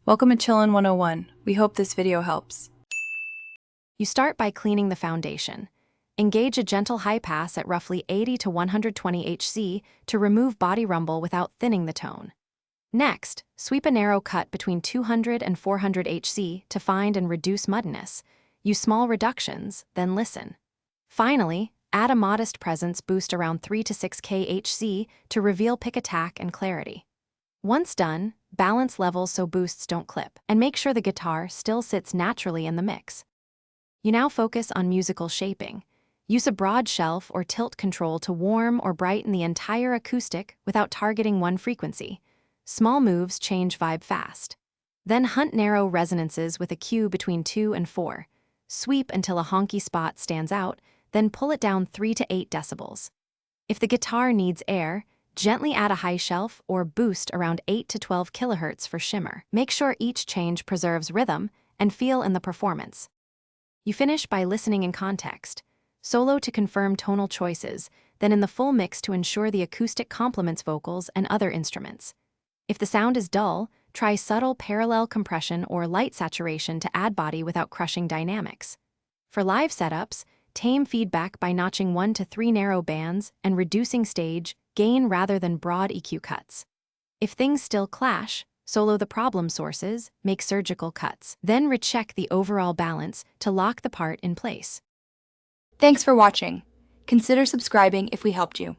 Welcome to Chillin' 101. We hope this video helps. You start by cleaning the foundation. Engage a gentle high pass at roughly 80 to 120 Hz to remove body rumble without thinning the tone. Next, sweep a narrow cut between 200 and 400 Hz to find and reduce muddiness. Use small reductions, then listen. Finally, add a modest presence boost around 3 to 6 kHz to reveal pick attack and clarity. Once done, balance levels so boosts don't clip, and make sure the guitar still sits naturally in the mix. You now focus on musical shaping. Use a broad shelf or tilt control to warm or brighten the entire acoustic without targeting one frequency. Small moves change vibe fast. Then hunt narrow resonances with a Q between 2 and 4. Sweep until a honky spot stands out, then pull it down 3 to 8 decibels. If the guitar needs air, gently add a high shelf or boost around 8 to 12 kHz for shimmer. Make sure each change preserves rhythm and feel in the performance. You finish by listening in context. Solo to confirm tonal choices, then in the full mix to ensure the acoustic complements vocals and other instruments. If the sound is dull, try subtle parallel compression or light saturation to add body without crushing dynamics. For live setups, tame feedback by notching 1 to 3 narrow bands and reducing stage, gain rather than broad EQ cuts. If things still clash, solo the problem sources, make surgical cuts. Then recheck the overall balance to lock the part in place. Thanks for watching. Consider subscribing if we helped you.